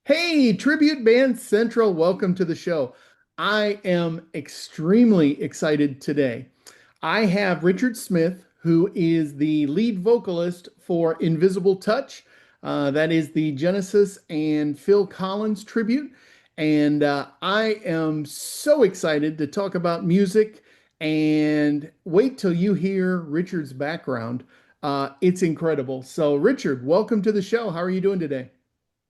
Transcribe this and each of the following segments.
Hey, Tribute Band Central, welcome to the show. I am extremely excited today. I have Richard Smith, who is the lead vocalist for Invisible Touch. That is the Genesis and Phil Collins tribute. And I am so excited to talk about music and wait till you hear Richard's background. It's incredible. So, Richard, welcome to the show. How are you doing today?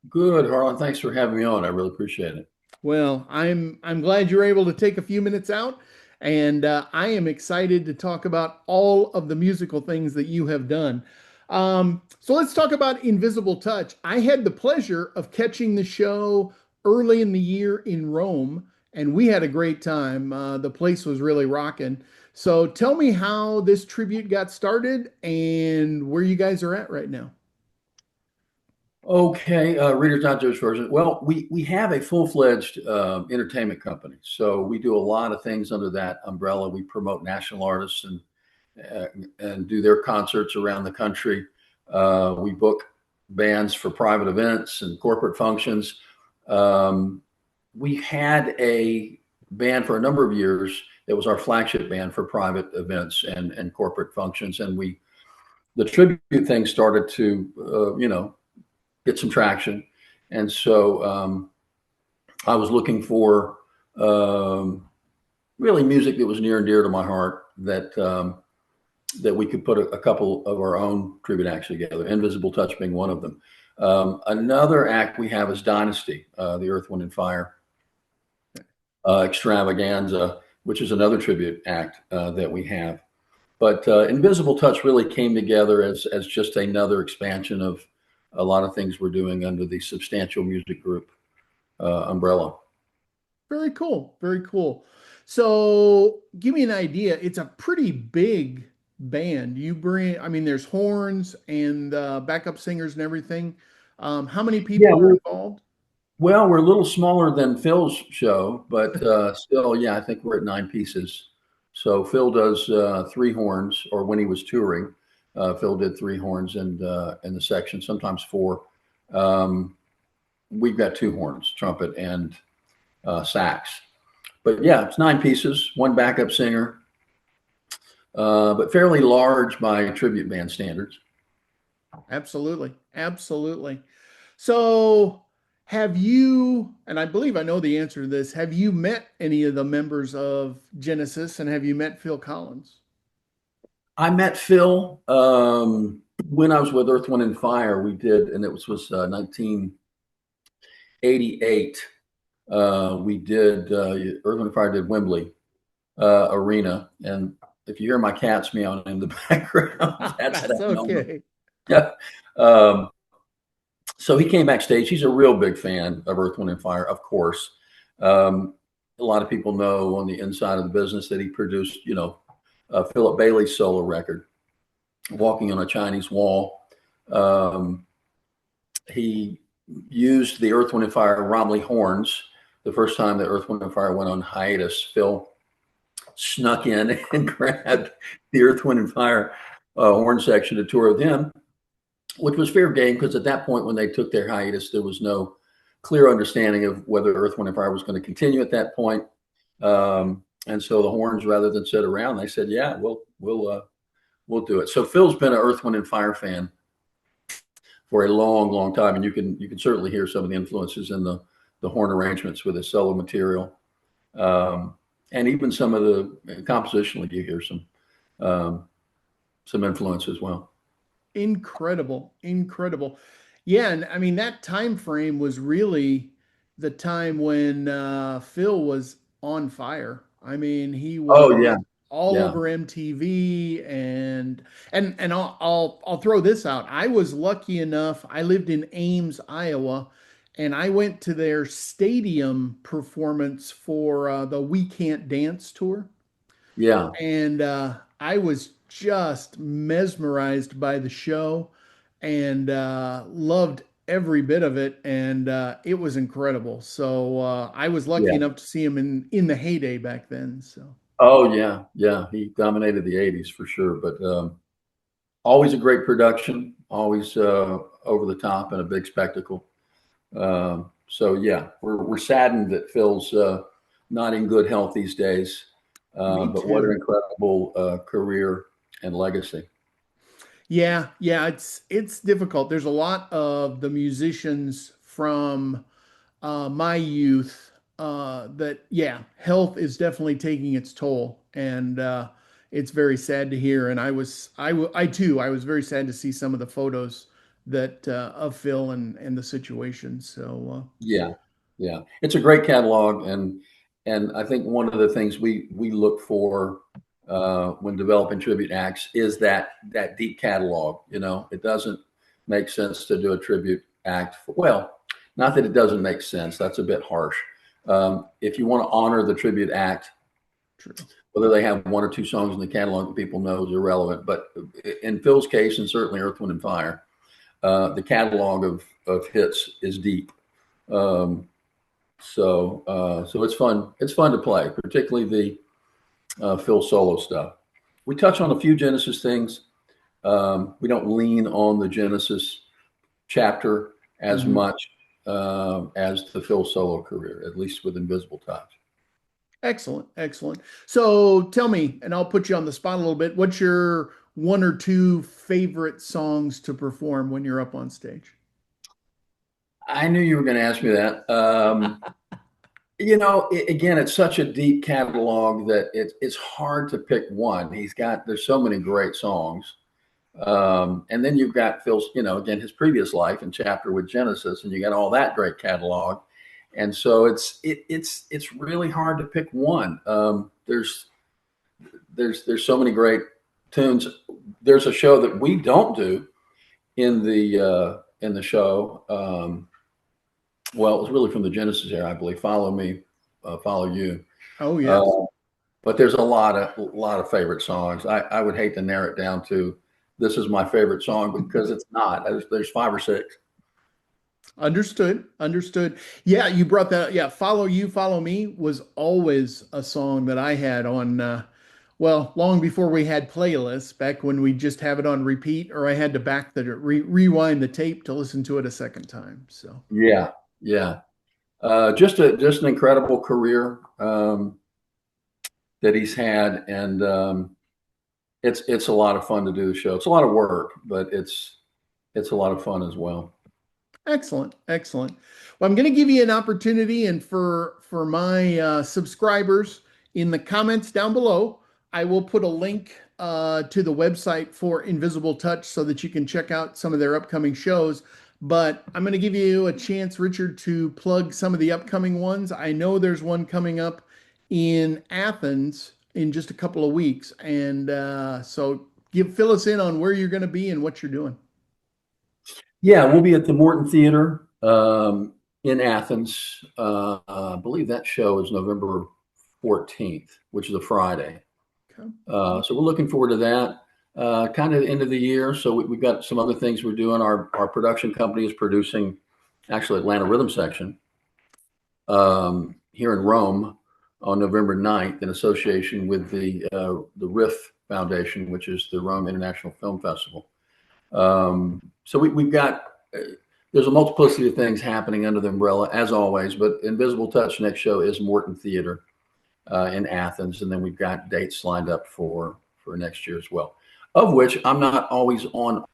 Good, Harlan. Thanks for having me on. I really appreciate it. Well, I'm glad you're able to take a few minutes out, and I am excited to talk about all of the musical things that you have done. So let's talk about Invisible Touch. I had the pleasure of catching the show early in the year in Rome, and we had a great time. The place was really rocking. So tell me how this tribute got started and where you guys are at right now. Okay, Reader's Digest version. Well, we have a full-fledged entertainment company, so we do a lot of things under that umbrella. We promote national artists uh, and do their concerts around the country. We book bands for private events and corporate functions. Um, we had a band for a number of years that was our flagship band for private events and corporate functions, and the tribute thing started to get some traction. And so I was looking for um, really music that was near and dear to my heart that we could put a couple of our own tribute acts together, Invisible Touch being one of them. Another act we have is Dynasty, the Earth, Wind, and Fire extravaganza, which is another tribute act that we have. But Invisible Touch really came together as just another expansion of a lot of things we're doing under the Substantial Music Group umbrella. Very cool. Very cool. So, give me an idea. It's a pretty big band. I mean, there's horns and backup singers and everything. How many Yeah, people are involved? we're a little smaller than Phil's show, but still, yeah, I think we're at nine pieces. So Phil does three horns, or when he was touring, Phil did three horns in the section, sometimes four. Um, we've got two horns, trumpet and sax. But yeah, it's nine pieces, one backup singer, but fairly large by tribute band standards. Absolutely. Absolutely. So, have you, and I believe I know the answer to this, have you met any of the members of Genesis and have you met Phil Collins? I met Phil when I was with Earth, Wind, and Fire. We did, and it was 1988. We did Earth, Wind, and Fire did Wembley Arena, and if you hear my cats meowing in the background, that's That's that moment. okay. Yeah. Um, so he came backstage. He's a real big fan of Earth, Wind, and Fire, of course. Um, a lot of people know on the inside of the business that he produced, Philip Bailey's solo record, Walking on a Chinese Wall. Um, he used the Earth, Wind, and Fire Romley horns. The first time that Earth, Wind, and Fire went on hiatus, Phil snuck in and grabbed the Earth, Wind, and Fire horn section to tour with him, which was fair game because at that point, when they took their hiatus, there was no clear understanding of whether Earth, Wind, and Fire was going to continue at that point. And so the horns, rather than sit around, they said, "Yeah, we'll do it." So Phil's been an Earth, Wind, and Fire fan for a long, long time, and you can certainly hear some of the influences in the horn arrangements with his solo material, um, and even some of the compositionally, you hear um, some influence as well. Incredible, incredible. Yeah, and I mean that time frame was really the time when Phil was on fire. I mean, he Oh yeah, was all yeah, over MTV and I'll throw this out. I was lucky enough. I lived in Ames, Iowa, and I went to their stadium performance for the We Can't Dance tour. yeah, And I was just mesmerized by the show and loved every bit of it. And it was incredible. So I was lucky yeah. enough to see him in the heyday back then. So Oh yeah, yeah. He dominated the '80s for sure, but always a great production, always over the top and a big spectacle. So yeah, we're saddened that Phil's not in good health these days. Me But what an too. incredible career and legacy. Yeah, yeah, it's difficult. There's a lot of the musicians from my youth that yeah, health is definitely taking its toll, and it's very sad to hear. And I too I was very sad to see some of the photos that of Phil and the situation. So Yeah, yeah, it's a great catalog, and I think one of the things we look for when developing tribute acts is that deep catalog. You know, it doesn't make sense to do a tribute act. Well, not that it doesn't make sense. That's a bit harsh. If you want to honor the tribute act, true. whether they have one or two songs in the catalog that people know is irrelevant. But in Phil's case, and certainly Earth, Wind, and Fire, the catalog of hits is deep. Um, so it's fun. It's fun to play, particularly the Phil solo stuff. We touch on a few Genesis things. We don't lean on the Genesis chapter as Mhm. much as the Phil solo career, at least with Invisible Touch. Excellent, excellent. So tell me, and I'll put you on the spot a little bit. What's your one or two favorite songs to perform when you're up on stage? I knew you were going to ask me that. Again, it's such a deep catalog that it's hard to pick one. There's so many great songs. And then you've got Phil's, again, his previous life and chapter with Genesis, and you got all that great catalog. And so it's really hard to pick one. There's so many great tunes. There's a show that we don't do in the show. Well, it was really from the Genesis era, I believe. Follow Me, Follow You. Oh Uh, yes. but there's a lot of favorite songs. I would hate to narrow it down to this is my favorite song because it's not. There's five or six. Understood. Understood. Yeah, you brought that up. Yeah, Follow You, Follow Me was always a song that I had on well, long before we had playlists, back when we just have it on repeat, or I had to rewind the tape to listen to it a second time. So Yeah, yeah. Just an incredible career that he's had, and it's a lot of fun to do the show. It's a lot of work, but it's a lot of fun as well. excellent, excellent. Well, I'm going to give you an opportunity, and for my subscribers in the comments down below, I will put a link to the website for Invisible Touch so that you can check out some of their upcoming shows. But I'm going to give you a chance, Richard, to plug some of the upcoming ones. I know there's one coming up in Athens in just a couple of weeks, and so fill us in on where you're going to be and what you're doing. Yeah, we'll be at the Morton Theater in Athens. I believe that show is November 14th, which is a Friday. Okay. So we're looking forward to that. Kind of the end of the year, so we've got some other things we're doing. Our production company is producing actually Atlanta Rhythm Section here in Rome on November 9th in association with the Riff Foundation, which is the Rome International Film Festival. So we've got there's a multiplicity of things happening under the umbrella as always, but Invisible Touch next show is Morton Theater in Athens, and then we've got dates lined up for next year as well, of which I'm not always on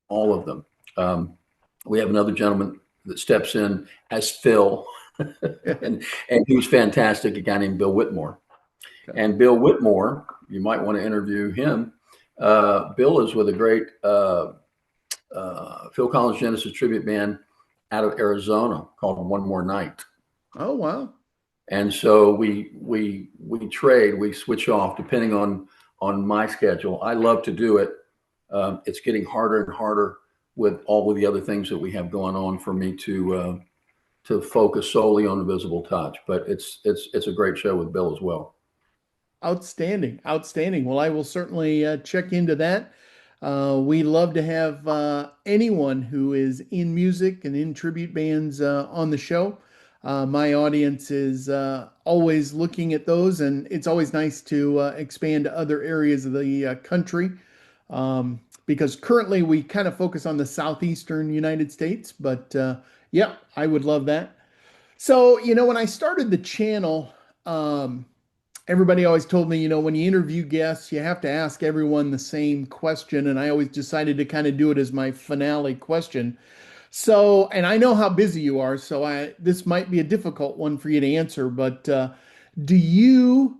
all of them. We have another gentleman that steps in as Phil, and he's fantastic, a guy named Bill Whitmore. Okay. And Bill Whitmore, you might want to interview him. Bill is with a great Phil Collins Genesis tribute band out of Arizona called One More Night. Oh wow. And so we trade, we switch off depending on my schedule. I love to do it. It's getting harder and harder with all of the other things that we have going on for me to focus solely on the Visible Touch. But it's a great show with Bill as well. Outstanding, outstanding. Well, I will certainly check into that. We love to have anyone who is in music and in tribute bands on the show. My audience is always looking at those, and it's always nice to expand to other areas of the country. Um, because currently we kind of focus on the southeastern United States. But yeah, I would love that. So, when I started the channel, um, everybody always told me, when you interview guests, you have to ask everyone the same question. And I always decided to kind of do it as my finale question. So, and I know how busy you are, so this might be a difficult one for you to answer, but do you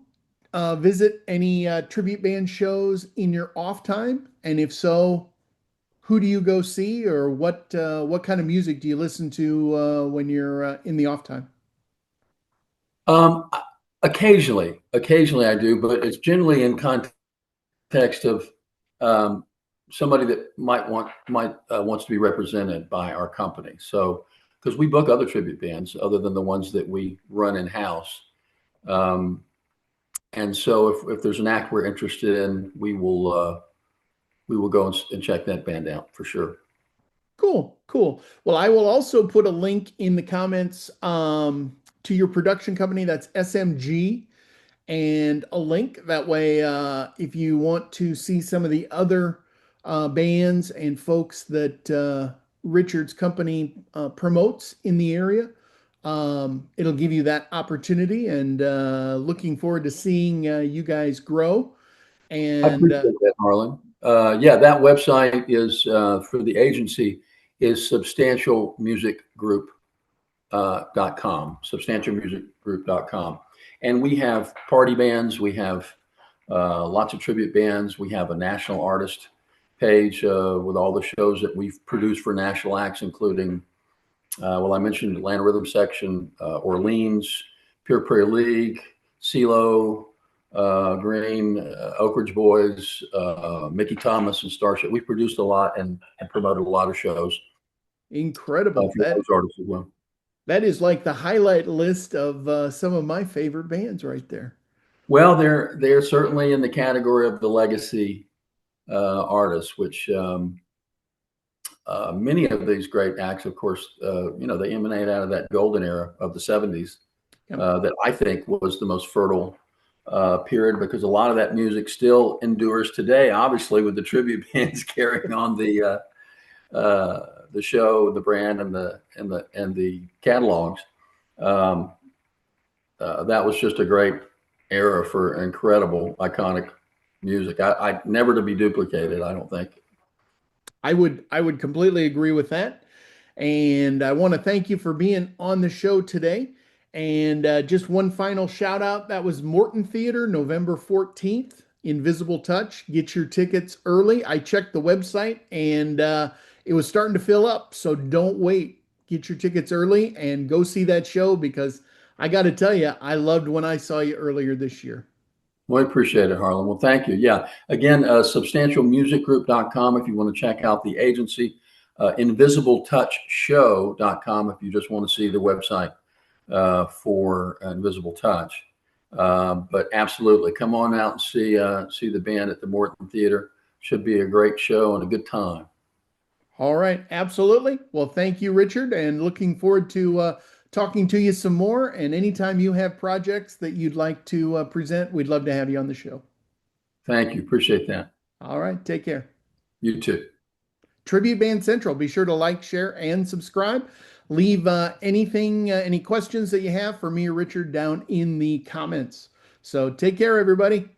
visit any tribute band shows in your off time? And if so, who do you go see, or what kind of music do you listen to when you're in the off time? Um, occasionally I do, but it's generally in context of um, somebody that might wants to be represented by our company. So, because we book other tribute bands other than the ones that we run in house, um, and so if there's an act we're interested in, we will go and check that band out for sure. Cool, cool. Well, I will also put a link in the comments to your production company. That's SMG, and a link. That way, if you want to see some of the other bands and folks that Richard's company promotes in the area, it'll give you that opportunity. And looking forward to seeing you guys grow. I And appreciate that, Harlan. Yeah, that website is for the agency is substantialmusicgroup.com, substantialmusicgroup.com. And we have party bands, we have lots of tribute bands, we have a national artist page with all the shows that we've produced for national acts, including, well, I mentioned Atlanta Rhythm Section, Orleans, Pure Prairie League, CeeLo, Green, Oak Ridge Boys, Mickey Thomas, and Starship. We've produced a lot and promoted a lot of shows incredible. for those artists as well. That is like the highlight list of some of my favorite bands right there. Well, they're certainly in the category of the legacy artists, which many of these great acts, of course, they emanate out of that golden era of the 70s Yep. that I think was the most fertile period because a lot of that music still endures today, obviously, with the tribute bands carrying on the show, the brand, and the catalogs. Um, that was just a great era for incredible, iconic music. I never to be duplicated. I don't think. I would completely agree with that. And I want to thank you for being on the show today. And just one final shout out. That was Morton Theater, November 14th, Invisible Touch. Get your tickets early. I checked the website and it was starting to fill up. So don't wait. Get your tickets early and go see that show because I got to tell you, I loved when I saw you earlier this year. Well, I appreciate it, Harlan. Well, thank you. Yeah. Again, substantialmusicgroup.com if you want to check out the agency, invisibletouchshow.com if you just want to see the website for Invisible Touch. But absolutely, come on out and see the band at the Morton Theater. Should be a great show and a good time. All right, absolutely. Well, thank you, Richard, and looking forward to talking to you some more. And anytime you have projects that you'd like to present, we'd love to have you on the show. Thank you. Appreciate that. All right, take care. You too. Tribute Band Central. Be sure to like, share, and subscribe. Leave any questions that you have for me or Richard down in the comments. So take care, everybody.